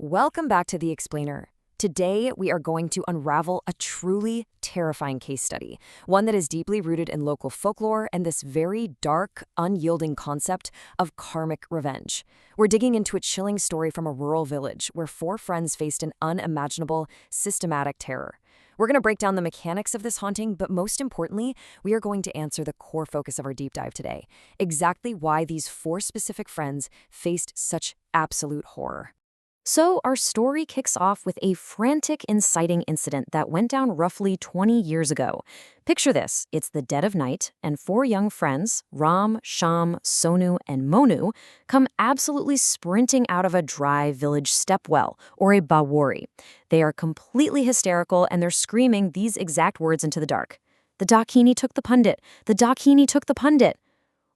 Welcome back to The Explainer. Today, we are going to unravel a truly terrifying case study, one that is deeply rooted in local folklore and this very dark, unyielding concept of karmic revenge. We're digging into a chilling story from a rural village where four friends faced an unimaginable, systematic terror. We're going to break down the mechanics of this haunting, but most importantly, we are going to answer the core focus of our deep dive today, exactly why these four specific friends faced such absolute horror. So, our story kicks off with a frantic, inciting incident that went down roughly 20 years ago. Picture this, it's the dead of night, and four young friends, Ram, Sham, Sonu, and Monu, come absolutely sprinting out of a dry village stepwell, or a bawari. They are completely hysterical, and they're screaming these exact words into the dark. "The Dakini took the pundit! The Dakini took the pundit!"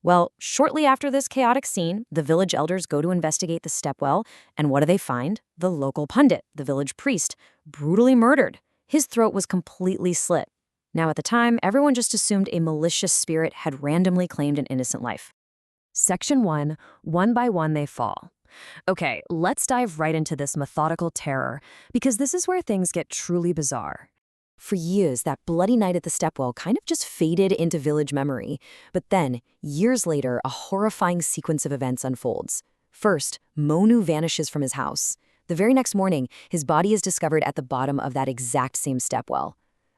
Well, shortly after this chaotic scene, the village elders go to investigate the stepwell, and what do they find? The local pundit, the village priest, brutally murdered. His throat was completely slit. Now, at the time, everyone just assumed a malicious spirit had randomly claimed an innocent life. Section 1, one by one they fall. Okay, let's dive right into this methodical terror, because this is where things get truly bizarre. For years, that bloody night at the stepwell kind of just faded into village memory. But then, years later, a horrifying sequence of events unfolds. First, Monu vanishes from his house. The very next morning, his body is discovered at the bottom of that exact same stepwell.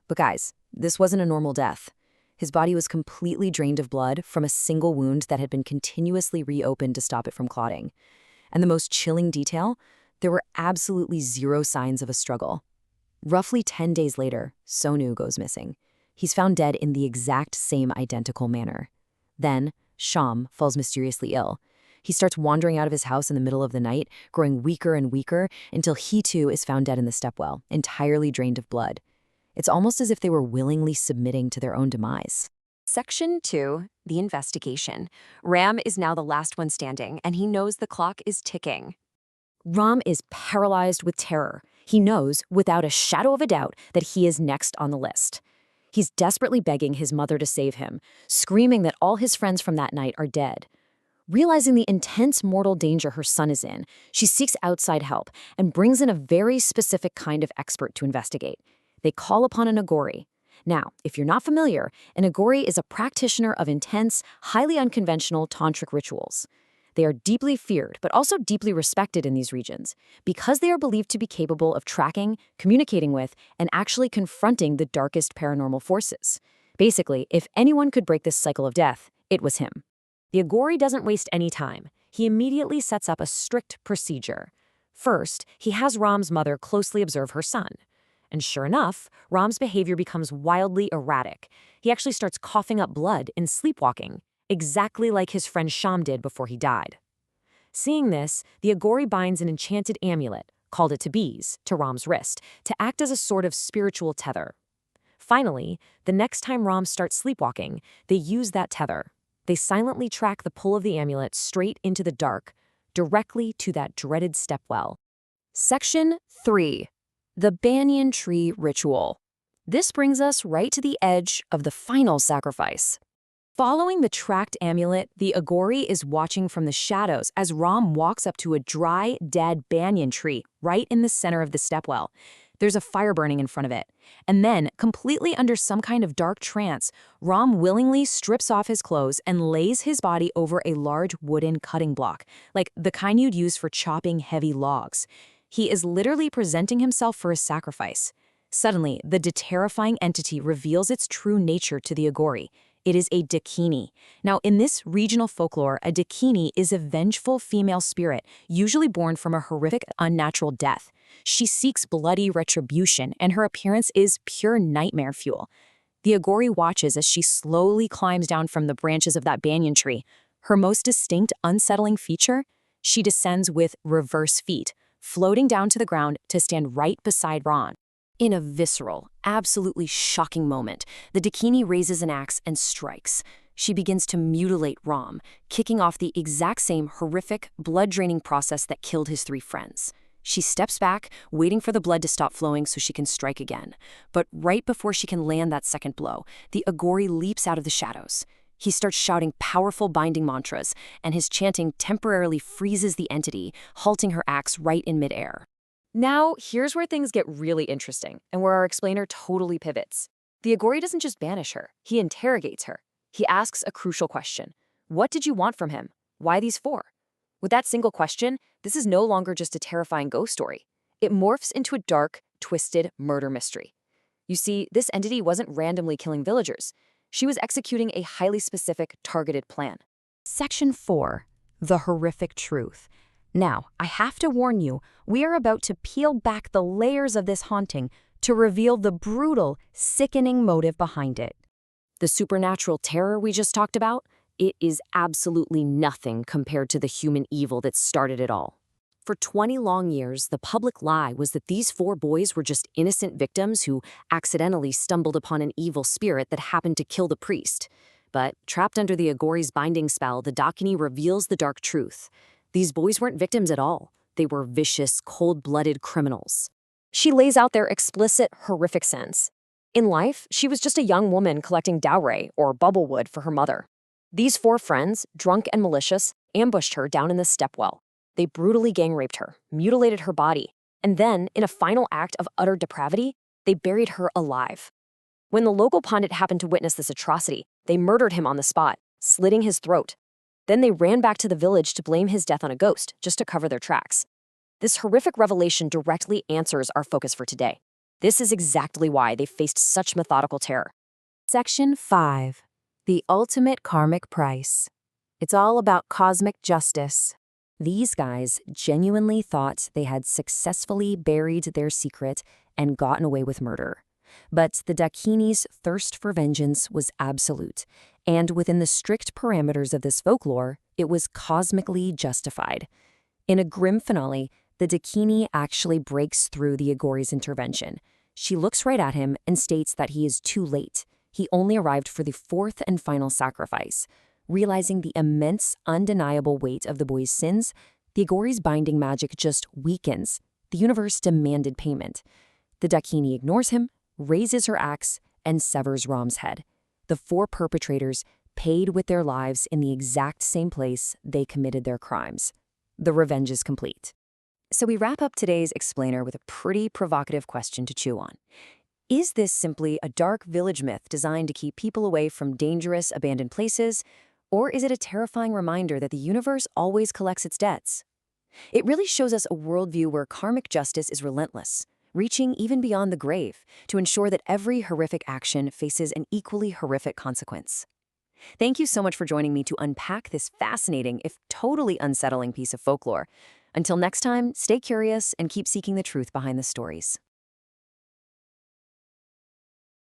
But guys, this wasn't a normal death. His body was completely drained of blood from a single wound that had been continuously reopened to stop it from clotting. And the most chilling detail? There were absolutely zero signs of a struggle. Roughly 10 days later, Sonu goes missing. He's found dead in the exact same identical manner. Then, Sham falls mysteriously ill. He starts wandering out of his house in the middle of the night, growing weaker and weaker until he too is found dead in the stepwell, entirely drained of blood. It's almost as if they were willingly submitting to their own demise. Section 2, the investigation. Ram is now the last one standing, and he knows the clock is ticking. Ram is paralyzed with terror. He knows, without a shadow of a doubt, that he is next on the list. He's desperately begging his mother to save him, screaming that all his friends from that night are dead. Realizing the intense mortal danger her son is in, she seeks outside help and brings in a very specific kind of expert to investigate. They call upon an Agori. Now, if you're not familiar, an Agori is a practitioner of intense, highly unconventional tantric rituals. They are deeply feared, but also deeply respected in these regions, because they are believed to be capable of tracking, communicating with, and actually confronting the darkest paranormal forces. Basically, if anyone could break this cycle of death, it was him. The Agori doesn't waste any time. He immediately sets up a strict procedure. First, he has Ram's mother closely observe her son. And sure enough, Ram's behavior becomes wildly erratic. He actually starts coughing up blood and sleepwalking, exactly like his friend Sham did before he died. Seeing this, the Agori binds an enchanted amulet, called a tabiz, to Ram's wrist, to act as a sort of spiritual tether. Finally, the next time Ram starts sleepwalking, they use that tether. They silently track the pull of the amulet straight into the dark, directly to that dreaded stepwell. Section 3. The Banyan Tree Ritual. This brings us right to the edge of the final sacrifice. Following the tracked amulet, the Agori is watching from the shadows as Ram walks up to a dry, dead banyan tree right in the center of the stepwell. There's a fire burning in front of it. And then, completely under some kind of dark trance, Ram willingly strips off his clothes and lays his body over a large wooden cutting block, like the kind you'd use for chopping heavy logs. He is literally presenting himself for a sacrifice. Suddenly, the terrifying entity reveals its true nature to the Agori. It is a Dakini. Now, in this regional folklore, a Dakini is a vengeful female spirit, usually born from a horrific, unnatural death. She seeks bloody retribution, and her appearance is pure nightmare fuel. The Agori watches as she slowly climbs down from the branches of that banyan tree. Her most distinct, unsettling feature? She descends with reverse feet, floating down to the ground to stand right beside Ram. In a visceral, absolutely shocking moment, the Dakini raises an axe and strikes. She begins to mutilate Ram, kicking off the exact same horrific, blood-draining process that killed his three friends. She steps back, waiting for the blood to stop flowing so she can strike again. But right before she can land that second blow, the Agori leaps out of the shadows. He starts shouting powerful binding mantras, and his chanting temporarily freezes the entity, halting her axe right in midair. Now, here's where things get really interesting and where our explainer totally pivots. The Agori doesn't just banish her, he interrogates her. He asks a crucial question. What did you want from him? Why these four? With that single question, this is no longer just a terrifying ghost story. It morphs into a dark, twisted murder mystery. You see, this entity wasn't randomly killing villagers. She was executing a highly specific, targeted plan. Section 4. The Horrific Truth. Now, I have to warn you, we are about to peel back the layers of this haunting to reveal the brutal, sickening motive behind it. The supernatural terror we just talked about, it is absolutely nothing compared to the human evil that started it all. For 20 long years, the public lie was that these four boys were just innocent victims who accidentally stumbled upon an evil spirit that happened to kill the priest. But trapped under the Agori's binding spell, the Dakini reveals the dark truth. These boys weren't victims at all. They were vicious, cold-blooded criminals. She lays out their explicit, horrific sins. In life, she was just a young woman collecting dowry, or bubblewood, for her mother. These four friends, drunk and malicious, ambushed her down in the Stepwell. They brutally gang-raped her, mutilated her body, and then, in a final act of utter depravity, they buried her alive. When the local pundit happened to witness this atrocity, they murdered him on the spot, slitting his throat. Then they ran back to the village to blame his death on a ghost, just to cover their tracks. This horrific revelation directly answers our focus for today. This is exactly why they faced such methodical terror. Section 5. The Ultimate Karmic Price. It's all about cosmic justice. These guys genuinely thought they had successfully buried their secret and gotten away with murder. But the Dakini's thirst for vengeance was absolute, and within the strict parameters of this folklore, it was cosmically justified. In a grim finale, the Dakini actually breaks through the Agori's intervention. She looks right at him and states that he is too late. He only arrived for the fourth and final sacrifice. Realizing the immense, undeniable weight of the boy's sins, the Agori's binding magic just weakens. The universe demanded payment. The Dakini ignores him, raises her axe, and severs Ram's head. The four perpetrators paid with their lives in the exact same place they committed their crimes. The revenge is complete. So we wrap up today's explainer with a pretty provocative question to chew on. Is this simply a dark village myth designed to keep people away from dangerous, abandoned places? Or is it a terrifying reminder that the universe always collects its debts? It really shows us a worldview where karmic justice is relentless, reaching even beyond the grave to ensure that every horrific action faces an equally horrific consequence. Thank you so much for joining me to unpack this fascinating, if totally unsettling piece of folklore. Until next time, stay curious and keep seeking the truth behind the stories.